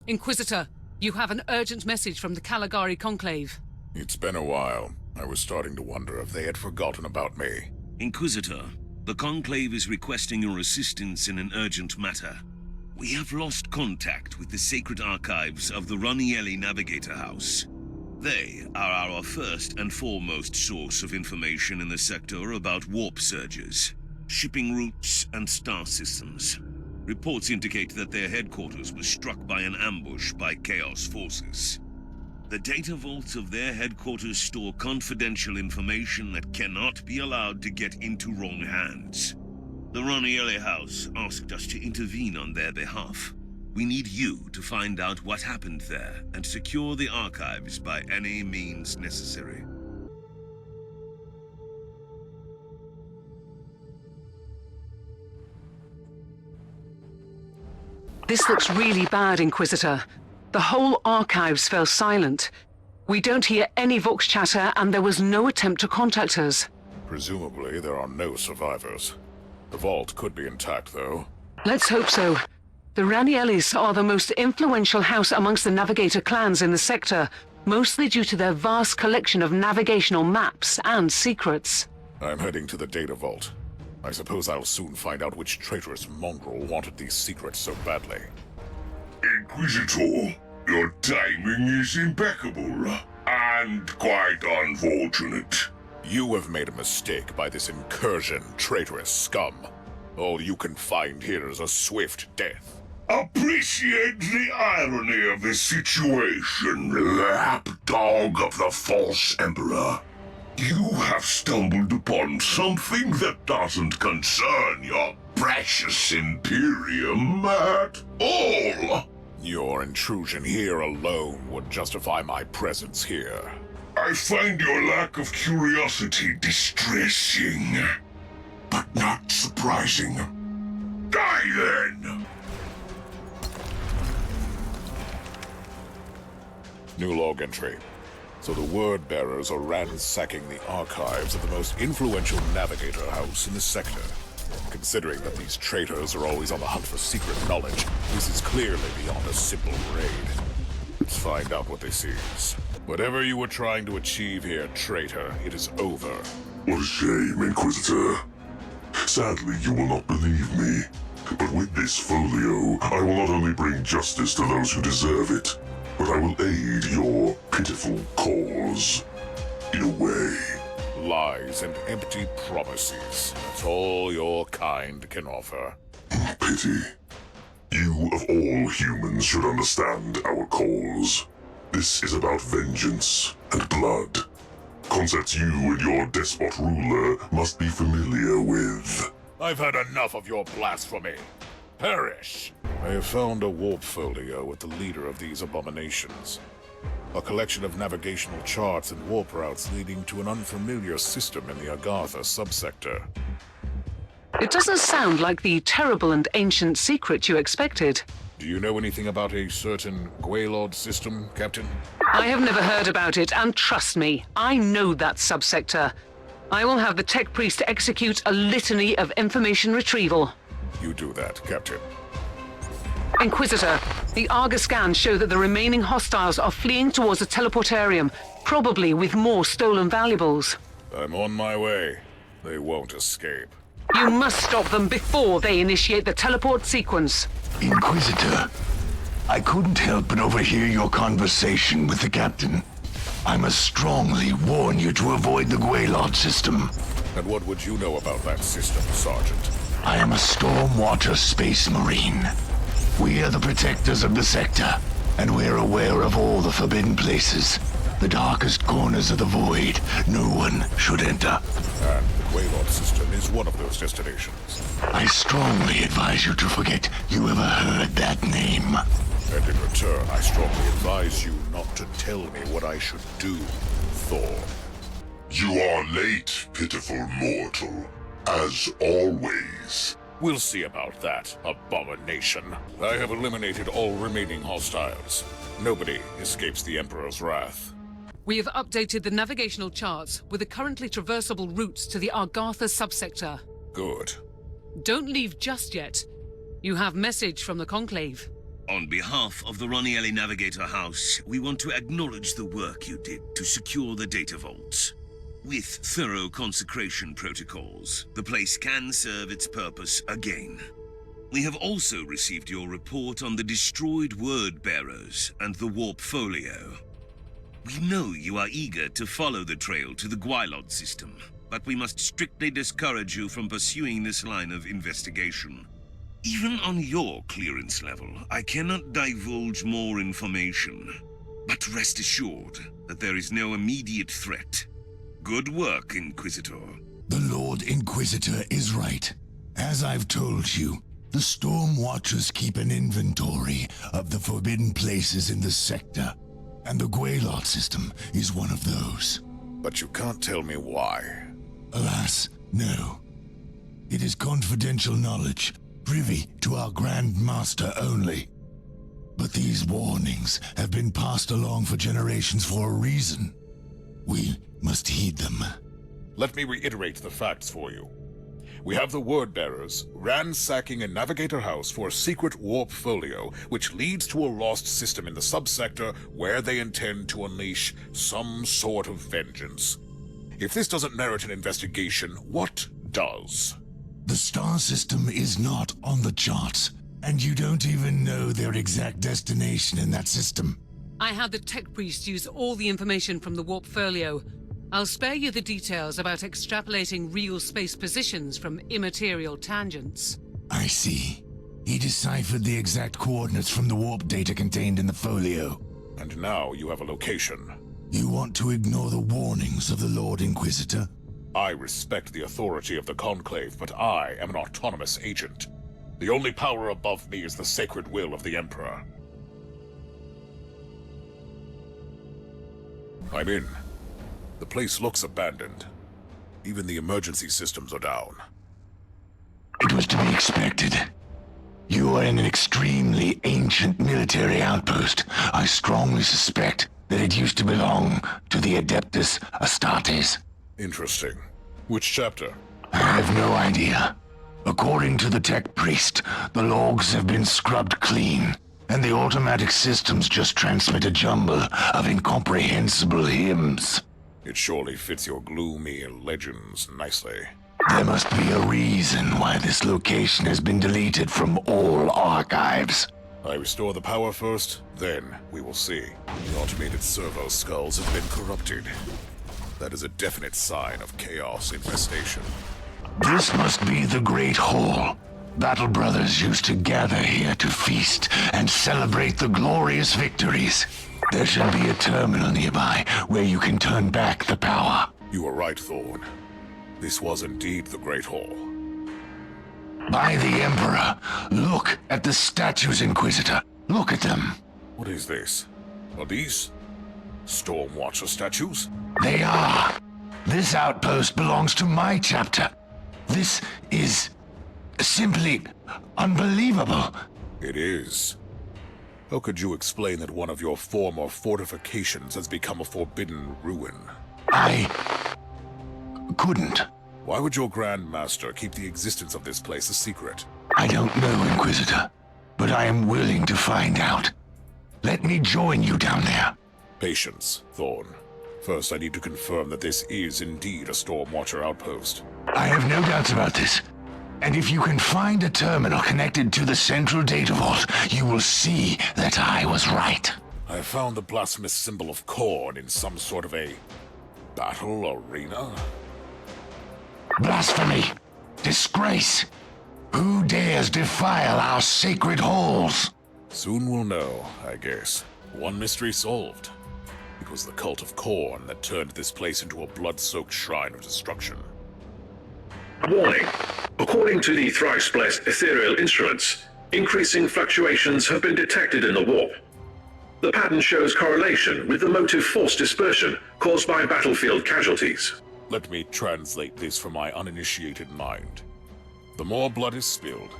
Inquisitor, you have an urgent message from the Caligari Conclave. It's been a while. I was starting to wonder if they had forgotten about me. Inquisitor, the Conclave is requesting your assistance in an urgent matter. We have lost contact with the sacred archives of the Ranielli Navigator House. They are our first and foremost source of information in the sector about warp surges, shipping routes, and star systems. Reports indicate that their headquarters was struck by an ambush by Chaos forces. The data vaults of their headquarters store confidential information that cannot be allowed to get into wrong hands. The Ranielli House asked us to intervene on their behalf. We need you to find out what happened there and secure the archives by any means necessary. This looks really bad, Inquisitor. The whole archives fell silent. We don't hear any Vox chatter, and there was no attempt to contact us. Presumably, there are no survivors. The vault could be intact, though. Let's hope so. The Raniellis are the most influential house amongst the Navigator clans in the sector, mostly due to their vast collection of navigational maps and secrets. I'm heading to the data vault. I suppose I'll soon find out which traitorous mongrel wanted these secrets so badly. Inquisitor, your timing is impeccable, and quite unfortunate. You have made a mistake by this incursion, traitorous scum. All you can find here is a swift death. Appreciate the irony of this situation, lapdog of the false emperor. You have stumbled upon something that doesn't concern your precious Imperium at all. Your intrusion here alone would justify my presence here. I find your lack of curiosity distressing, but not surprising. Die then! New log entry. So the word bearers are ransacking the archives of the most influential navigator house in the sector. Considering that these traitors are always on the hunt for secret knowledge, this is clearly beyond a simple raid. Let's find out what this is. Whatever you were trying to achieve here, traitor, it is over. What a shame, Inquisitor. Sadly, you will not believe me. But with this folio, I will not only bring justice to those who deserve it, but I will aid your pitiful cause. In a way. Lies and empty promises. That's all your kind can offer. Pity. You of all humans should understand our cause. This is about vengeance and blood. Concepts you and your despot ruler must be familiar with. I've had enough of your blasphemy. Perish! I have found a warp folio with the leader of these abominations. A collection of navigational charts and warp routes leading to an unfamiliar system in the Agartha subsector. It doesn't sound like the terrible and ancient secret you expected. Do you know anything about a certain Guaylord system, Captain? I have never heard about it, and trust me, I know that subsector. I will have the tech priest execute a litany of information retrieval. You do that, Captain. Inquisitor, the Argus scans show that the remaining hostiles are fleeing towards the teleportarium, probably with more stolen valuables. I'm on my way. They won't escape. You must stop them before they initiate the teleport sequence. Inquisitor, I couldn't help but overhear your conversation with the captain. I must strongly warn you to avoid the Guaylord system. And what would you know about that system, Sergeant? I am a Stormwater Space Marine. We are the protectors of the sector, and we're aware of all the forbidden places. The darkest corners of the void. No one should enter. And the Guaylord system is one of those destinations. I strongly advise you to forget you ever heard that name. And in return, I strongly advise you not to tell me what I should do, Thor. You are late, pitiful mortal. As always. We'll see about that, abomination. I have eliminated all remaining hostiles. Nobody escapes the Emperor's wrath. We have updated the navigational charts with the currently traversable routes to the Agartha subsector. Good. Don't leave just yet. You have message from the Conclave. On behalf of the Ranielli Navigator House, we want to acknowledge the work you did to secure the data vaults. With thorough consecration protocols, the place can serve its purpose again. We have also received your report on the destroyed word bearers and the warp folio. We know you are eager to follow the trail to the Gwylod system, but we must strictly discourage you from pursuing this line of investigation. Even on your clearance level, I cannot divulge more information. But rest assured that there is no immediate threat. Good work, Inquisitor. The Lord Inquisitor is right. As I've told you, the Storm Watchers keep an inventory of the forbidden places in the sector, and the Gwylod system is one of those. But you can't tell me why. Alas, no. It is confidential knowledge, privy to our Grand Master only. But these warnings have been passed along for generations for a reason. We must heed them. Let me reiterate the facts for you. We have the word bearers ransacking a Navigator house for a secret warp folio, which leads to a lost system in the subsector where they intend to unleash some sort of vengeance. If this doesn't merit an investigation, what does? The star system is not on the charts, and you don't even know their exact destination in that system. I had the tech priest use all the information from the warp folio. I'll spare you the details about extrapolating real space positions from immaterial tangents. I see. He deciphered the exact coordinates from the warp data contained in the folio. And now you have a location. You want to ignore the warnings of the Lord Inquisitor? I respect the authority of the Conclave, but I am an autonomous agent. The only power above me is the sacred will of the Emperor. I'm in. The place looks abandoned. Even the emergency systems are down. It was to be expected. You are in an extremely ancient military outpost. I strongly suspect that it used to belong to the Adeptus Astartes. Interesting. Which chapter? I have no idea. According to the tech priest, the logs have been scrubbed clean, and the automatic systems just transmit a jumble of incomprehensible hymns. It surely fits your gloomy legends nicely. There must be a reason why this location has been deleted from all archives. I restore the power first, then we will see. The automated servo skulls have been corrupted. That is a definite sign of chaos infestation. This must be the Great Hall. Battle Brothers used to gather here to feast and celebrate the glorious victories. There should be a terminal nearby where you can turn back the power. You are right, Thorn. This was indeed the Great Hall. By the Emperor, look at the statues, Inquisitor. Look at them. What is this? Are these Stormwatcher statues? They are. This outpost belongs to my chapter. This is simply unbelievable. It is. How could you explain that one of your former fortifications has become a forbidden ruin? I couldn't. Why would your Grand Master keep the existence of this place a secret? I don't know, Inquisitor, but I am willing to find out. Let me join you down there. Patience, Thorn. First, I need to confirm that this is indeed a Stormwatcher outpost. I have no doubts about this. And if you can find a terminal connected to the central data vault, you will see that I was right. I found the blasphemous symbol of Korne in some sort of a battle arena? Blasphemy! Disgrace! Who dares defile our sacred halls? Soon we'll know, I guess. One mystery solved. It was the cult of Korne that turned this place into a blood-soaked shrine of destruction. Warning. According to the thrice-blessed ethereal instruments, increasing fluctuations have been detected in the warp. The pattern shows correlation with the motive force dispersion caused by battlefield casualties. Let me translate this from my uninitiated mind. The more blood is spilled,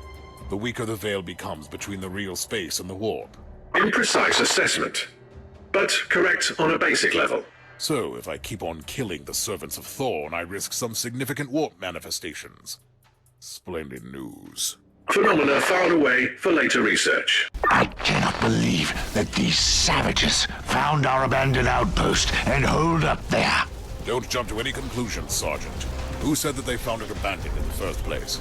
the weaker the veil becomes between the real space and the warp. Imprecise assessment, but correct on a basic level. So, if I keep on killing the servants of Thorn, I risk some significant warp manifestations. Splendid news. Phenomena filed away for later research. I cannot believe that these savages found our abandoned outpost and holed up there. Don't jump to any conclusions, Sergeant. Who said that they found it abandoned in the first place?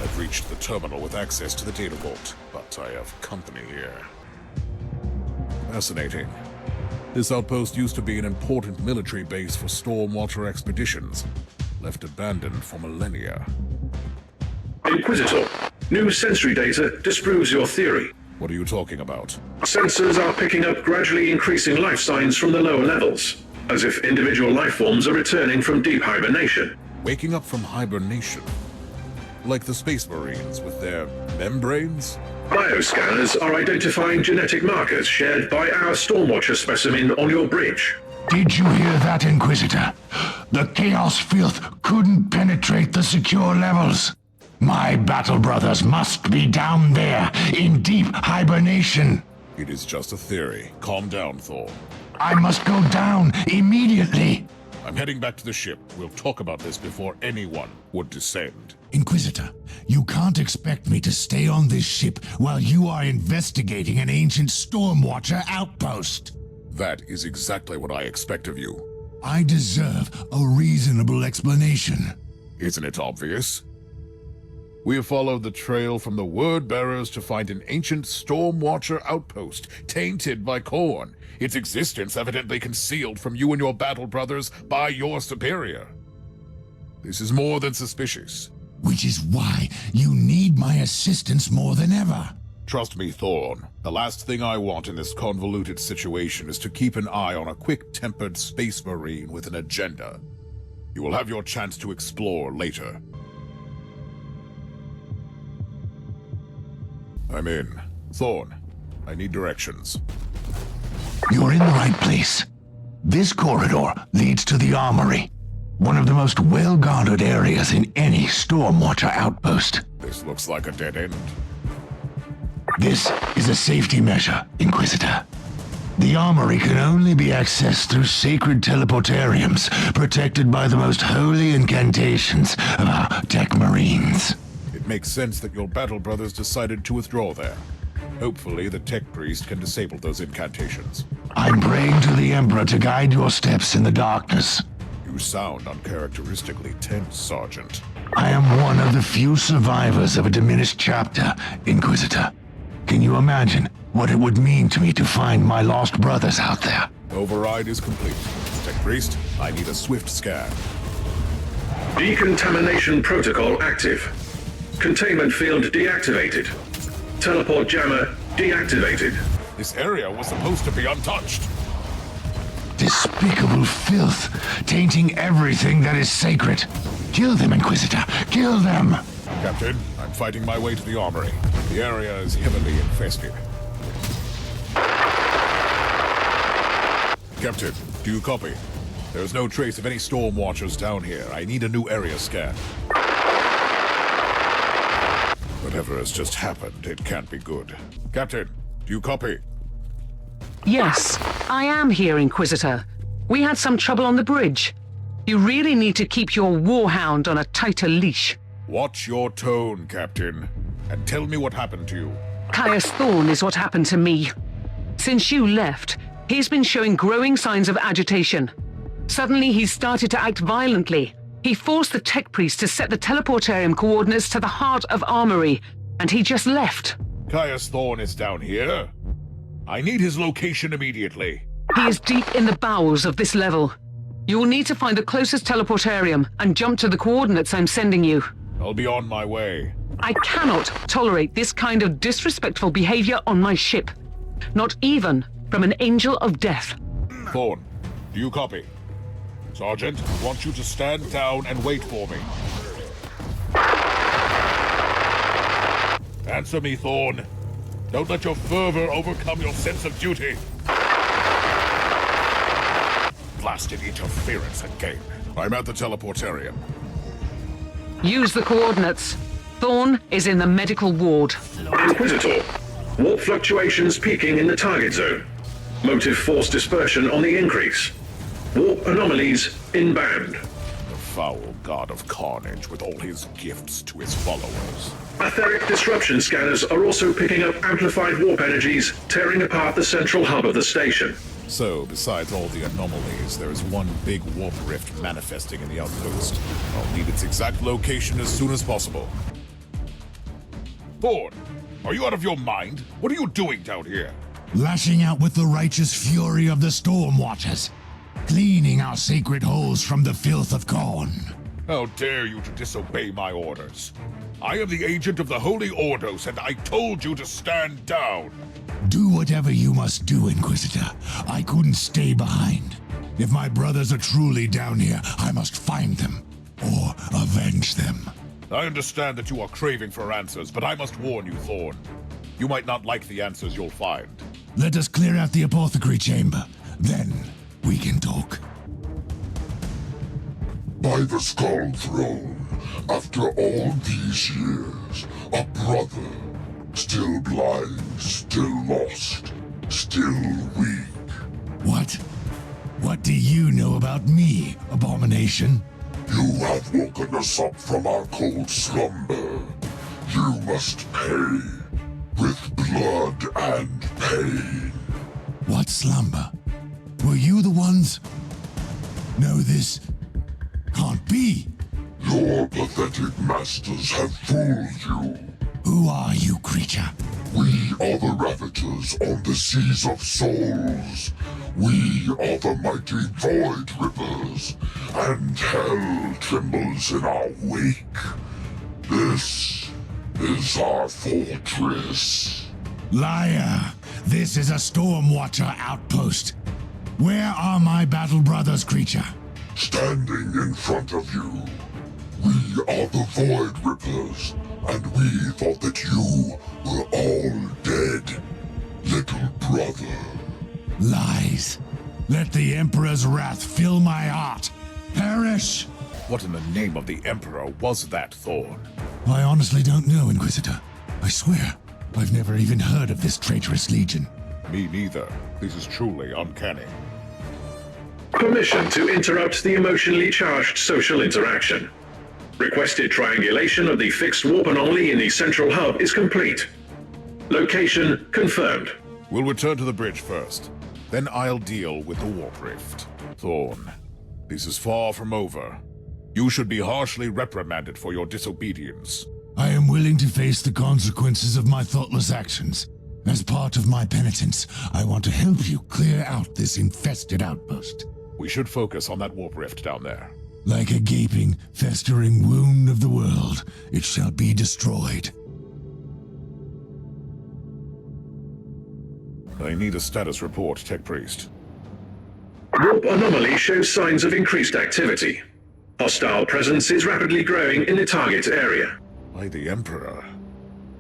I've reached the terminal with access to the data vault, but I have company here. Fascinating. This outpost used to be an important military base for Stormwatcher expeditions, left abandoned for millennia. Inquisitor, new sensory data disproves your theory. What are you talking about? Sensors are picking up gradually increasing life signs from the lower levels, as if individual life forms are returning from deep hibernation. Waking up from hibernation? Like the Space Marines with their membranes? Bioscanners are identifying genetic markers shared by our Stormwatcher specimen on your bridge. Did you hear that, Inquisitor? The Chaos Filth couldn't penetrate the secure levels. My battle brothers must be down there, in deep hibernation. It is just a theory. Calm down, Thor. I must go down immediately. I'm heading back to the ship. We'll talk about this before anyone would descend. Inquisitor, you can't expect me to stay on this ship while you are investigating an ancient Stormwatcher outpost. That is exactly what I expect of you. I deserve a reasonable explanation. Isn't it obvious? We have followed the trail from the word bearers to find an ancient Stormwatcher outpost, tainted by Korne. Its existence evidently concealed from you and your battle brothers by your superior. This is more than suspicious. Which is why you need my assistance more than ever. Trust me, Thorn. The last thing I want in this convoluted situation is to keep an eye on a quick-tempered space marine with an agenda. You will have your chance to explore later. I'm in. Thorn, I need directions. You're in the right place. This corridor leads to the armory, one of the most well-guarded areas in any Stormwatcher outpost. This looks like a dead end. This is a safety measure, Inquisitor. The armory can only be accessed through sacred teleportariums, protected by the most holy incantations of our tech marines. It makes sense that your battle brothers decided to withdraw there. Hopefully, the tech priest can disable those incantations. I'm praying to the Emperor to guide your steps in the darkness. You sound uncharacteristically tense, Sergeant. I am one of the few survivors of a diminished chapter, Inquisitor. Can you imagine what it would mean to me to find my lost brothers out there? Override is complete. Tech priest, I need a swift scan. Decontamination protocol active. Containment field deactivated. Teleport jammer deactivated. This area was supposed to be untouched. Despicable filth, tainting everything that is sacred. Kill them, Inquisitor. Kill them! Captain, I'm fighting my way to the armory. The area is heavily infested. Captain, do you copy? There's no trace of any Stormwatchers down here. I need a new area scan. Whatever has just happened, it can't be good. Captain, do you copy? Yes, I am here, Inquisitor. We had some trouble on the bridge. You really need to keep your warhound on a tighter leash. Watch your tone, Captain, and tell me what happened to you. Caius Thorne is what happened to me. Since you left, he's been showing growing signs of agitation. Suddenly, he's started to act violently. He forced the tech priest to set the teleportarium coordinates to the heart of Armory, and he just left. Caius Thorne is down here. I need his location immediately. He is deep in the bowels of this level. You will need to find the closest teleportarium and jump to the coordinates I'm sending you. I'll be on my way. I cannot tolerate this kind of disrespectful behavior on my ship. Not even from an angel of death. Thorne, do you copy? Sergeant, I want you to stand down and wait for me. Answer me, Thorne. Don't let your fervor overcome your sense of duty. Blasted interference again. I'm at the teleportarium. Use the coordinates. Thorne is in the medical ward. Inquisitor, warp fluctuations peaking in the target zone. Motive force dispersion on the increase. Warp anomalies inbound. The foul god of carnage with all his gifts to his followers. Etheric disruption scanners are also picking up amplified warp energies, tearing apart the central hub of the station. So, besides all the anomalies, there is one big warp rift manifesting in the outpost. I'll need its exact location as soon as possible. Thorn, are you out of your mind? What are you doing down here? Lashing out with the righteous fury of the Stormwatchers. Cleaning our sacred holes from the filth of Korne. How dare you to disobey my orders? I am the agent of the Holy Ordos, and I told you to stand down! Do whatever you must do, Inquisitor. I couldn't stay behind. If my brothers are truly down here, I must find them. Or avenge them. I understand that you are craving for answers, but I must warn you, Thorn. You might not like the answers you'll find. Let us clear out the apothecary chamber. Then we can talk. By the Skull Throne, after all these years, a brother, still blind, still lost, still weak. What? What do you know about me, Abomination? You have woken us up from our cold slumber. You must pay, with blood and pain. What slumber? Were you the ones? No, this can't be. Your pathetic masters have fooled you. Who are you, creature? We are the Ravagers on the Seas of Souls. We are the mighty Void Rippers, and hell trembles in our wake. This is our fortress. Liar! This is a Stormwatcher outpost. Where are my battle brothers, creature? Standing in front of you. We are the Void Rippers, and we thought that you were all dead, little brother. Lies. Let the Emperor's wrath fill my heart. Perish! What in the name of the Emperor was that, Thorn? I honestly don't know, Inquisitor. I swear, I've never even heard of this traitorous legion. Me neither. This is truly uncanny. Permission to interrupt the emotionally charged social interaction. Requested triangulation of the fixed warp anomaly in the central hub is complete. Location confirmed. We'll return to the bridge first. Then I'll deal with the warp rift. Thorn, this is far from over. You should be harshly reprimanded for your disobedience. I am willing to face the consequences of my thoughtless actions. As part of my penitence, I want to help you clear out this infested outpost. We should focus on that warp rift down there. Like a gaping, festering wound of the world, it shall be destroyed. I need a status report, Tech Priest. Warp anomaly shows signs of increased activity. Hostile presence is rapidly growing in the target area. By the Emperor.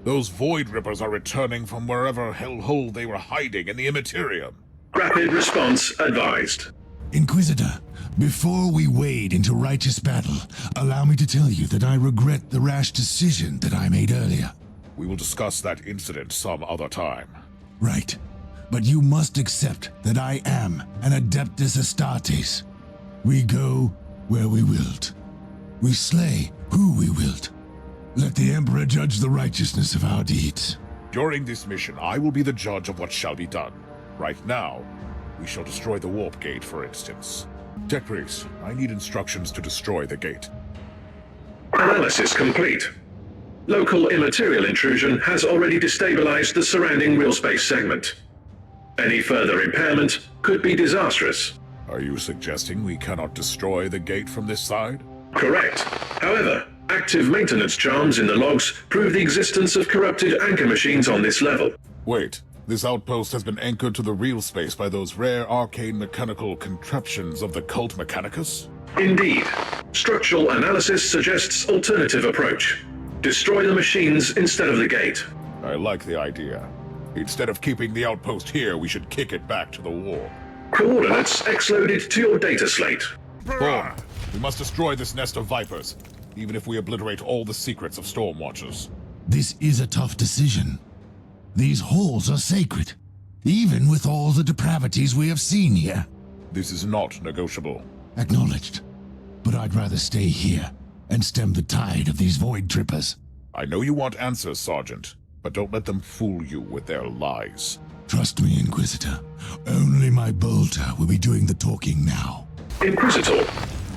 Those Void Rippers are returning from wherever hellhole they were hiding in the Immaterium. Rapid response advised. Inquisitor, before we wade into righteous battle, allow me to tell you that I regret the rash decision that I made earlier. We will discuss that incident some other time. Right. But you must accept that I am an Adeptus Astartes. We go where we wilt. We slay who we wilt. Let the Emperor judge the righteousness of our deeds. During this mission, I will be the judge of what shall be done. Right now, we shall destroy the warp gate, for instance. Tech Priest, I need instructions to destroy the gate. Analysis complete. Local immaterial intrusion has already destabilized the surrounding real space segment. Any further impairment could be disastrous. Are you suggesting we cannot destroy the gate from this side? Correct. However, active maintenance charms in the logs prove the existence of corrupted anchor machines on this level. Wait, this outpost has been anchored to the real space by those rare arcane mechanical contraptions of the cult Mechanicus? Indeed. Structural analysis suggests alternative approach. Destroy the machines instead of the gate. I like the idea. Instead of keeping the outpost here, we should kick it back to the war. Coordinates X-loaded to your data slate. Boom! We must destroy this nest of vipers, even if we obliterate all the secrets of Stormwatchers. This is a tough decision. These halls are sacred, even with all the depravities we have seen here. This is not negotiable. Acknowledged. but I'd rather stay here and stem the tide of these void trippers. I know you want answers, Sergeant, but don't let them fool you with their lies. Trust me, Inquisitor. Only my bolter will be doing the talking now. Inquisitor,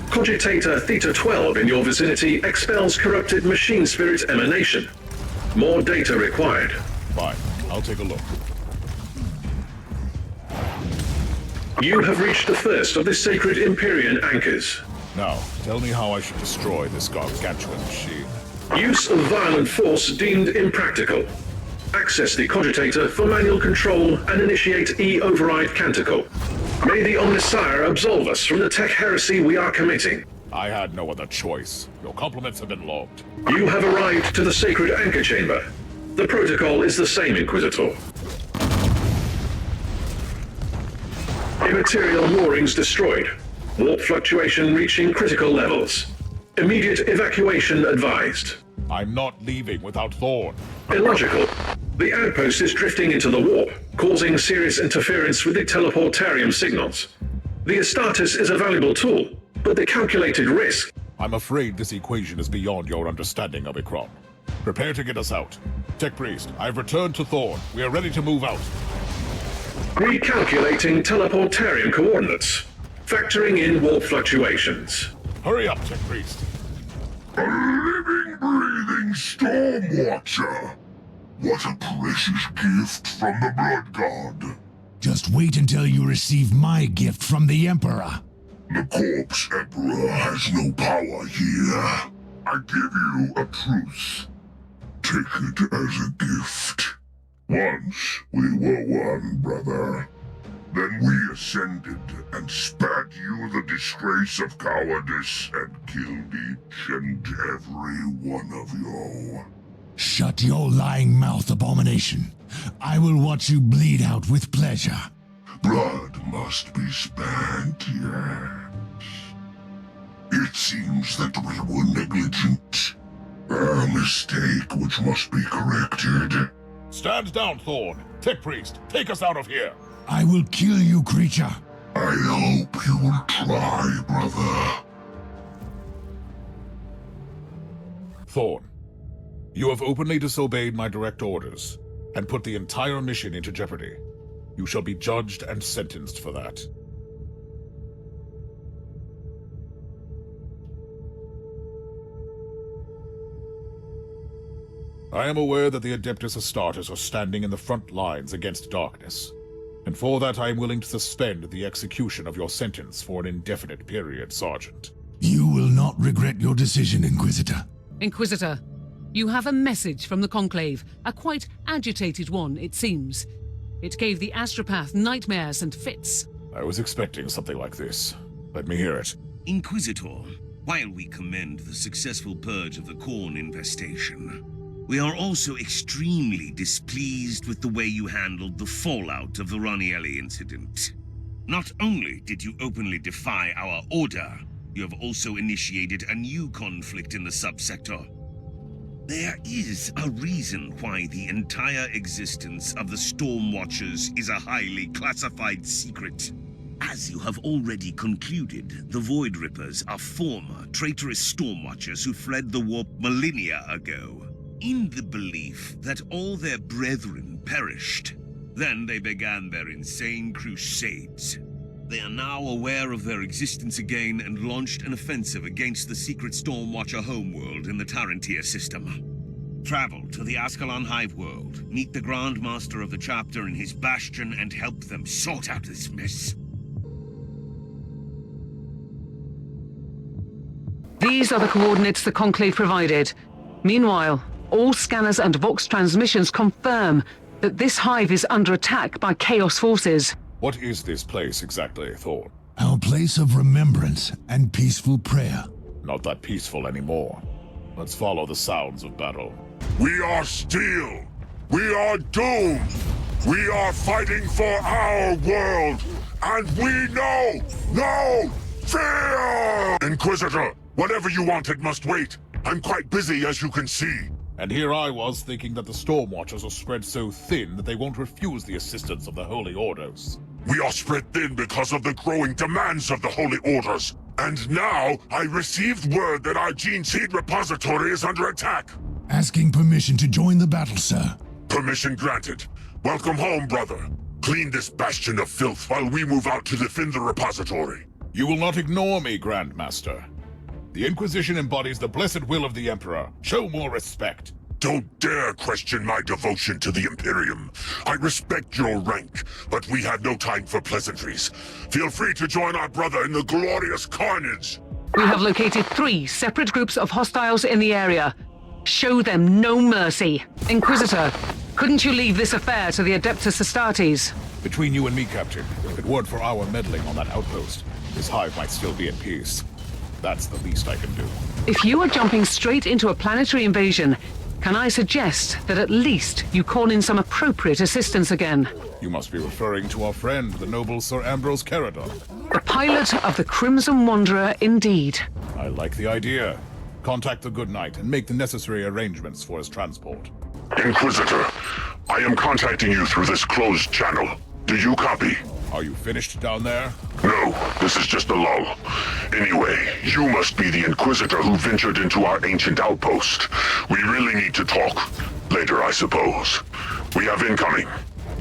Cogitator Theta 12 in your vicinity expels corrupted machine spirit emanation. More data required. Fine, I'll take a look. You have reached the first of the sacred Empyrean anchors. Now, tell me how I should destroy this gargantuan machine. Use of violent force deemed impractical. Access the Cogitator for manual control and initiate E-Override Canticle. May the Omnisire absolve us from the tech heresy we are committing. I had no other choice. Your compliments have been logged. You have arrived to the sacred anchor chamber. The protocol is the same, Inquisitor. Immaterial moorings destroyed. Warp fluctuation reaching critical levels. Immediate evacuation advised. I'm not leaving without Thorn. Illogical. The outpost is drifting into the warp, causing serious interference with the teleportarium signals. The Astartes is a valuable tool, but the calculated risk... I'm afraid this equation is beyond your understanding, Omicron. Prepare to get us out. Tech Priest, I've returned to Thorn. We are ready to move out. Recalculating teleportarium coordinates. Factoring in warp fluctuations. Hurry up, Tech Priest. A living, breathing Stormwatcher! What a precious gift from the Blood God. Just wait until you receive my gift from the Emperor. The Corpse Emperor has no power here. I give you a truce. Take it as a gift. Once we were one, brother. Then we ascended and spared you the disgrace of cowardice and killed each and every one of you. Shut your lying mouth, abomination. I will watch you bleed out with pleasure. Blood must be spent, yes. It seems that we were negligent. A mistake which must be corrected. Stand down, Thorn. Tech Priest, take us out of here. I will kill you, creature. I hope you will try, brother. Thorn, you have openly disobeyed my direct orders and put the entire mission into jeopardy. You shall be judged and sentenced for that. I am aware that the Adeptus Astartes are standing in the front lines against darkness, and for that I am willing to suspend the execution of your sentence for an indefinite period, Sergeant. You will not regret your decision, Inquisitor. Inquisitor, you have a message from the Conclave, a quite agitated one, it seems. It gave the astropath nightmares and fits. I was expecting something like this. Let me hear it. Inquisitor, while we commend the successful purge of the Korne infestation, we are also extremely displeased with the way you handled the fallout of the Ranielli incident. Not only did you openly defy our order, you have also initiated a new conflict in the subsector. There is a reason why the entire existence of the Stormwatchers is a highly classified secret. As you have already concluded, the Void Rippers are former traitorous Stormwatchers who fled the warp millennia ago, in the belief that all their brethren perished. Then they began their insane crusades. They are now aware of their existence again and launched an offensive against the secret Stormwatcher homeworld in the Tarantia system. Travel to the Ascalon Hive world, meet the Grand Master of the chapter in his bastion, and help them sort out this mess. These are the coordinates the Conclave provided. Meanwhile, all scanners and Vox transmissions confirm that this hive is under attack by Chaos forces. What is this place exactly, Thorn? Our place of remembrance and peaceful prayer. Not that peaceful anymore. Let's follow the sounds of battle. We are steel. We are doomed. We are fighting for our world. And we know no fear! Inquisitor, whatever you wanted must wait. I'm quite busy, as you can see. And here I was thinking that the Stormwatchers are spread so thin that they won't refuse the assistance of the Holy Orders. We are spread thin because of the growing demands of the Holy Orders. And now, I received word that our gene seed repository is under attack. Asking permission to join the battle, sir. Permission granted. Welcome home, brother. Clean this bastion of filth while we move out to defend the repository. You will not ignore me, Grandmaster. The Inquisition embodies the blessed will of the Emperor. Show more respect. Don't dare question my devotion to the Imperium. I respect your rank, but we have no time for pleasantries. Feel free to join our brother in the glorious carnage. We have located 3 separate groups of hostiles in the area. Show them no mercy. Inquisitor, couldn't you leave this affair to the Adeptus Astartes? Between you and me, Captain, if it weren't for our meddling on that outpost, this hive might still be in peace. That's the least I can do. If you are jumping straight into a planetary invasion, can I suggest that at least you call in some appropriate assistance again? You must be referring to our friend, the noble Sir Ambrose Caradog. The pilot of the Crimson Wanderer, indeed. I like the idea. Contact the Good Knight and make the necessary arrangements for his transport. Inquisitor, I am contacting you through this closed channel. Do you copy? Are you finished down there? No, this is just a lull. Anyway, you must be the Inquisitor who ventured into our ancient outpost. We really need to talk. Later, I suppose. We have incoming.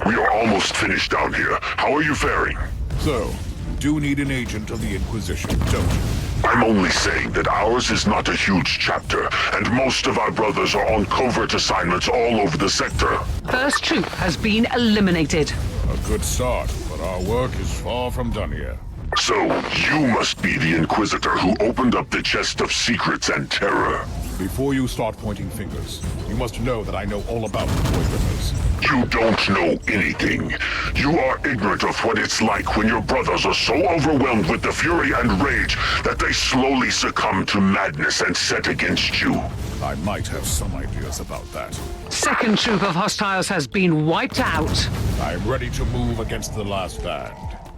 We are almost finished down here. How are you faring? So, you do need an agent of the Inquisition, don't you? I'm only saying that ours is not a huge chapter, and most of our brothers are on covert assignments all over the sector. First troop has been eliminated. A good start, but our work is far from done yet. So, you must be the Inquisitor who opened up the chest of secrets and terror. Before you start pointing fingers, you must know that I know all about the Void Rippers. You don't know anything. You are ignorant of what it's like when your brothers are so overwhelmed with the fury and rage that they slowly succumb to madness and set against you. I might have some ideas about that. Second troop of hostiles has been wiped out. I am ready to move against the last band.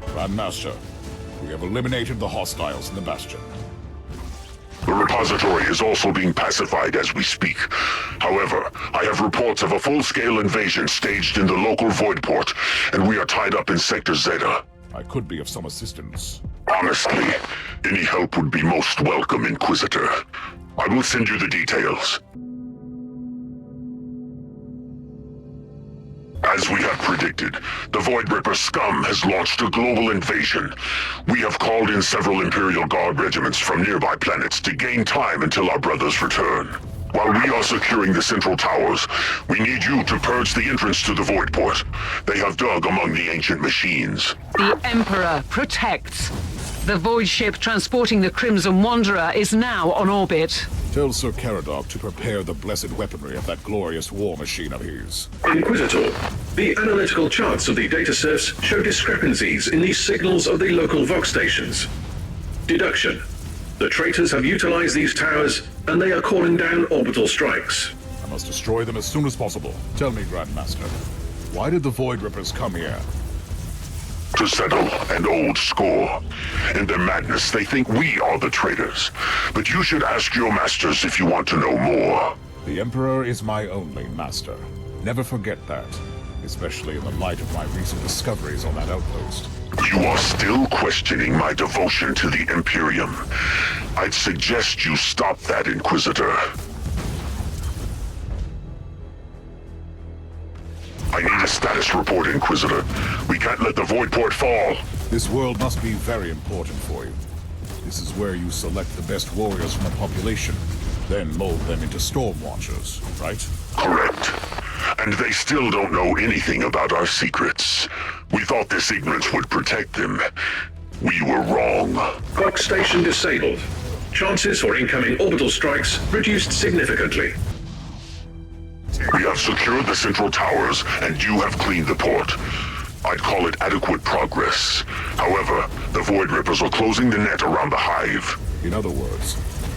Grandmaster, we have eliminated the hostiles in the bastion. The repository is also being pacified as we speak. However, I have reports of a full-scale invasion staged in the local void port, and we are tied up in Sector Zeta. I could be of some assistance. Honestly, any help would be most welcome, Inquisitor. I will send you the details. As we have predicted, the Void Ripper scum has launched a global invasion. We have called in several Imperial Guard regiments from nearby planets to gain time until our brothers return. While we are securing the central towers, we need you to purge the entrance to the Void Port. They have dug among the ancient machines. The Emperor protects. The void ship transporting the Crimson Wanderer is now on orbit. Tell Sir Caradog to prepare the blessed weaponry of that glorious war machine of his. Inquisitor, the analytical charts of the data sets show discrepancies in the signals of the local Vox stations. Deduction. The traitors have utilized these towers, and they are calling down orbital strikes. I must destroy them as soon as possible. Tell me, Grandmaster, why did the Void Rippers come here? To settle an old score. In their madness, they think we are the traitors. But you should ask your masters if you want to know more. The Emperor is my only master. Never forget that, especially in the light of my recent discoveries on that outpost. You are still questioning my devotion to the Imperium. I'd suggest you stop that, Inquisitor. I need a status report, Inquisitor. We can't let the Void Port fall. This world must be very important for you. This is where you select the best warriors from the population, then mold them into Storm Watchers, right? Correct. And they still don't know anything about our secrets. We thought this ignorance would protect them. We were wrong. Vox station disabled. Chances for incoming orbital strikes reduced significantly. We have secured the central towers, and you have cleaned the port. I'd call it adequate progress. However, the Void Rippers are closing the net around the hive. In other words,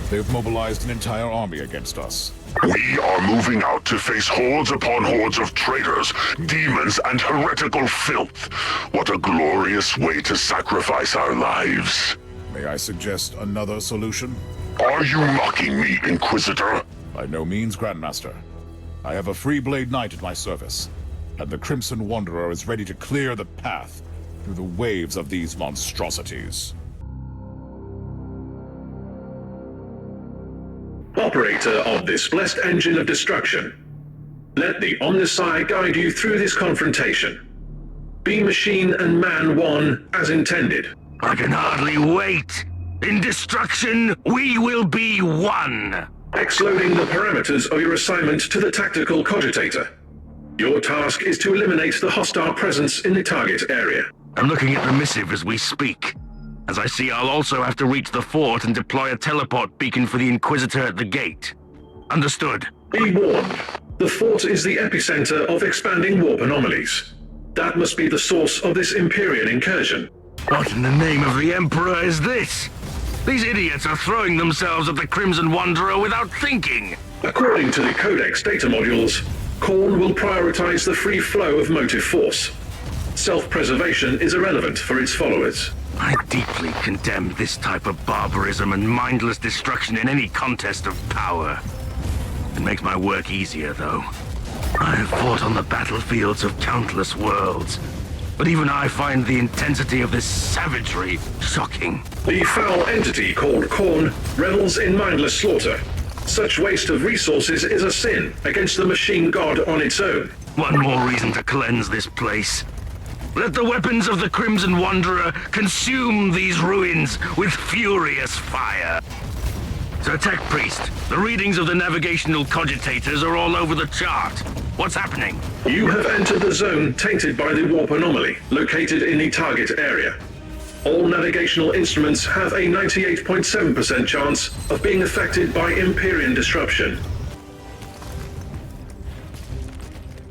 they've mobilized an entire army against us. We are moving out to face hordes upon hordes of traitors, demons, and heretical filth. What a glorious way to sacrifice our lives. May I suggest another solution? Are you mocking me, Inquisitor? By no means, Grandmaster. I have a free blade knight at my service, and the Crimson Wanderer is ready to clear the path through the waves of these monstrosities. operator of this blessed engine of destruction. Let the Omnissiah guide you through this confrontation. Be machine and man one as intended. I can hardly wait. In destruction, we will be one. Exloading the parameters of your assignment to the tactical cogitator. Your task is to eliminate the hostile presence in the target area. I'm looking at the missive as we speak. As I see, I'll also have to reach the fort and deploy a teleport beacon for the Inquisitor at the gate. Understood. Be warned. The fort is the epicenter of expanding warp anomalies. That must be the source of this Empyrean incursion. What in the name of the Emperor is this? These idiots are throwing themselves at the Crimson Wanderer without thinking. According to the Codex data modules, Korne will prioritize the free flow of motive force. Self-preservation is irrelevant for its followers. I deeply condemn this type of barbarism and mindless destruction in any contest of power. It makes my work easier, though. I have fought on the battlefields of countless worlds, but even I find the intensity of this savagery shocking. The foul entity called Korne revels in mindless slaughter. Such waste of resources is a sin against the machine god on its own. One more reason to cleanse this place. Let the weapons of the Crimson Wanderer consume these ruins with furious fire. Sir Tech Priest, the readings of the navigational cogitators are all over the chart. What's happening? You have entered the zone tainted by the warp anomaly, located in the target area. All navigational instruments have a 98.7% chance of being affected by Empyrean disruption.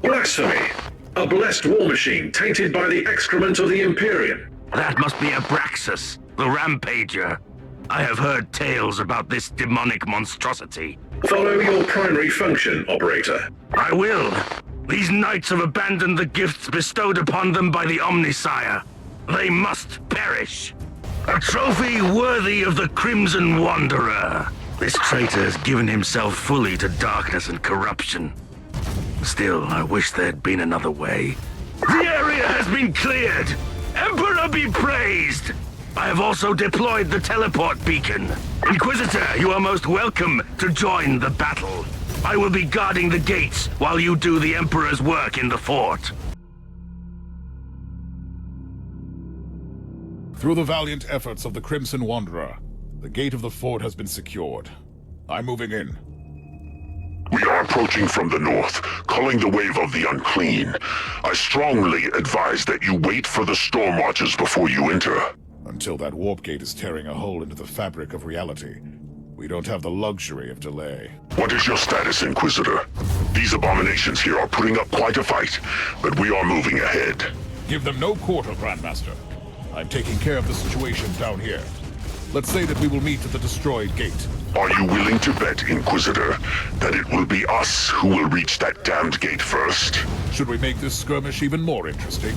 Blasphemy! A blessed war machine tainted by the excrement of the Empyrean. That must be Abraxas, the Rampager. I have heard tales about this demonic monstrosity. Follow your primary function, Operator. I will. These knights have abandoned the gifts bestowed upon them by the Omnissiah. They must perish. A trophy worthy of the Crimson Wanderer. This traitor has given himself fully to darkness and corruption. Still, I wish there'd been another way. The area has been cleared! Emperor be praised! I have also deployed the teleport beacon. Inquisitor, you are most welcome to join the battle. I will be guarding the gates while you do the Emperor's work in the fort. Through the valiant efforts of the Crimson Wanderer, the gate of the fort has been secured. I'm moving in. We are approaching from the north, calling the wave of the unclean. I strongly advise that you wait for the storm watches before you enter. Until that warp gate is tearing a hole into the fabric of reality, we don't have the luxury of delay. What is your status, Inquisitor? These abominations here are putting up quite a fight, but we are moving ahead. Give them no quarter, Grandmaster. I'm taking care of the situation down here. Let's say that we will meet at the destroyed gate. Are you willing to bet, Inquisitor, that it will be us who will reach that damned gate first? Should we make this skirmish even more interesting?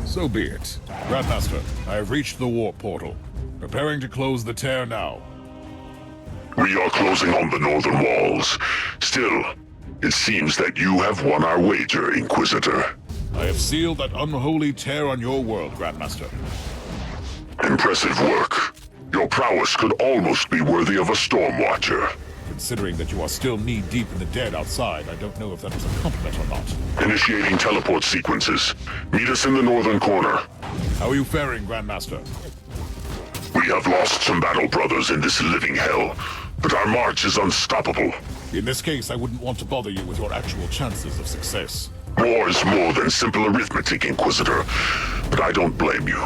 So be it. Grandmaster, I have reached the warp portal. Preparing to close the tear now. We are closing on the northern walls. Still, it seems that you have won our wager, Inquisitor. I have sealed that unholy tear on your world, Grandmaster. Impressive work. Your prowess could almost be worthy of a Stormwatcher. Considering that you are still knee-deep in the dead outside, I don't know if that was a compliment or not. Initiating teleport sequences. Meet us in the northern corner. How are you faring, Grandmaster? We have lost some battle brothers in this living hell, but our march is unstoppable. In this case, I wouldn't want to bother you with your actual chances of success. War is more than simple arithmetic, Inquisitor, but I don't blame you.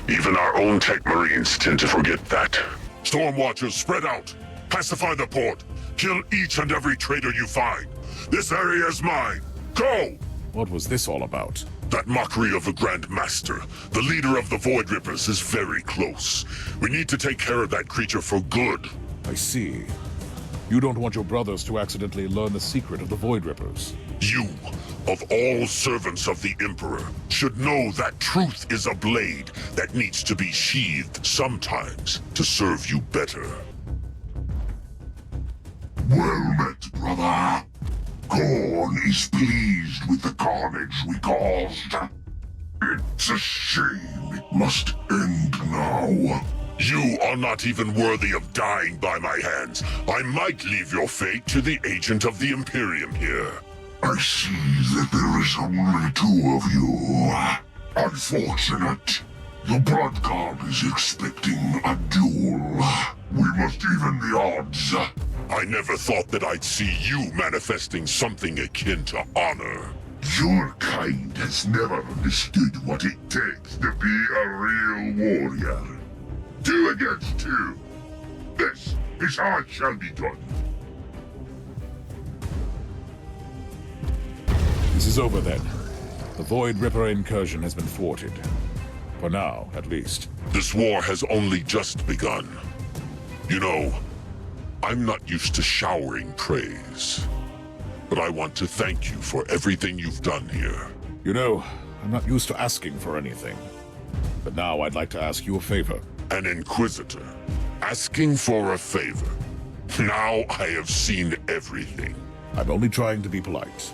Even our own tech marines tend to forget that. Stormwatchers, spread out. Pacify the port. Kill each and every traitor you find. This area is mine. Go! What was this all about? That mockery of the Grand Master, the leader of the Void Rippers, is very close. We need to take care of that creature for good. I see. You don't want your brothers to accidentally learn the secret of the Void Rippers. You, of all servants of the Emperor, should know that truth is a blade that needs to be sheathed sometimes to serve you better. Well met, brother. Korne is pleased with the carnage we caused. It's a shame it must end now. You are not even worthy of dying by my hands. I might leave your fate to the agent of the Imperium here. I see that there is only two of you. Unfortunate. The Blood God is expecting a duel. We must even the odds. I never thought that I'd see you manifesting something akin to honor. Your kind has never understood what it takes to be a real warrior. 2 against 2. This is how it shall be done. This is over then. The Void Ripper incursion has been thwarted. For now, at least. This war has only just begun. You know, I'm not used to showering praise. But I want to thank you for everything you've done here. You know, I'm not used to asking for anything. But now I'd like to ask you a favor. An Inquisitor, asking for a favor. Now I have seen everything. I'm only trying to be polite.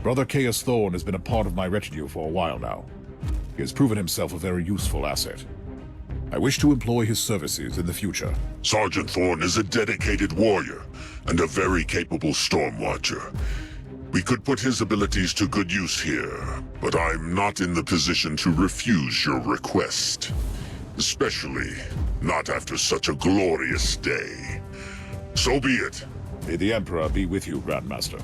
Brother Caius Thorne has been a part of my retinue for a while now. He has proven himself a very useful asset. I wish to employ his services in the future. Sergeant Thorne is a dedicated warrior and a very capable Stormwatcher. We could put his abilities to good use here, but I'm not in the position to refuse your request. Especially not after such a glorious day. So be it. May the Emperor be with you, Grandmaster.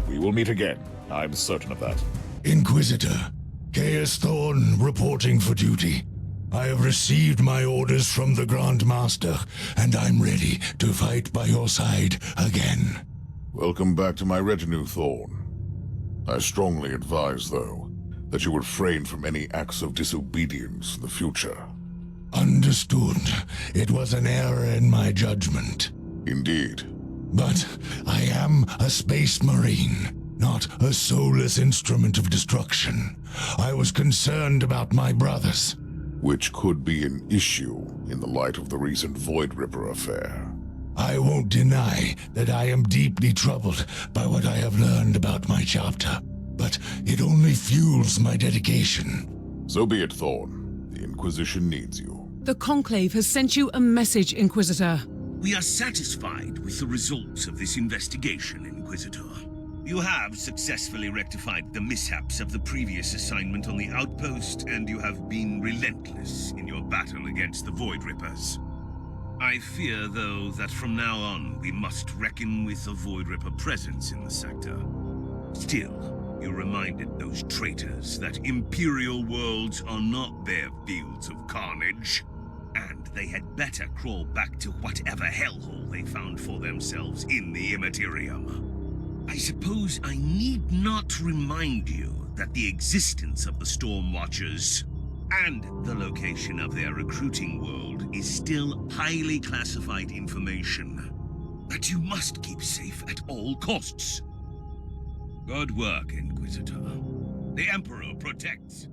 We will meet again. I'm certain of that. Inquisitor, Caius Thorne reporting for duty. I have received my orders from the Grand Master, and I'm ready to fight by your side again. Welcome back to my retinue, Thorne. I strongly advise, though, that you refrain from any acts of disobedience in the future. Understood. It was an error in my judgment. Indeed. But I am a space marine, not a soulless instrument of destruction. I was concerned about my brothers. Which could be an issue in the light of the recent Void Ripper affair. I won't deny that I am deeply troubled by what I have learned about my chapter, but it only fuels my dedication. So be it, Thorne. The Inquisition needs you. The Conclave has sent you a message, Inquisitor. We are satisfied with the results of this investigation, Inquisitor. You have successfully rectified the mishaps of the previous assignment on the outpost, and you have been relentless in your battle against the Void Rippers. I fear, though, that from now on we must reckon with the Void Ripper presence in the sector. Still, you reminded those traitors that Imperial worlds are not bare fields of carnage, and they had better crawl back to whatever hellhole they found for themselves in the Immaterium. I suppose I need not remind you that the existence of the Stormwatchers and the location of their recruiting world is still highly classified information that you must keep safe at all costs. Good work, Inquisitor. The Emperor protects.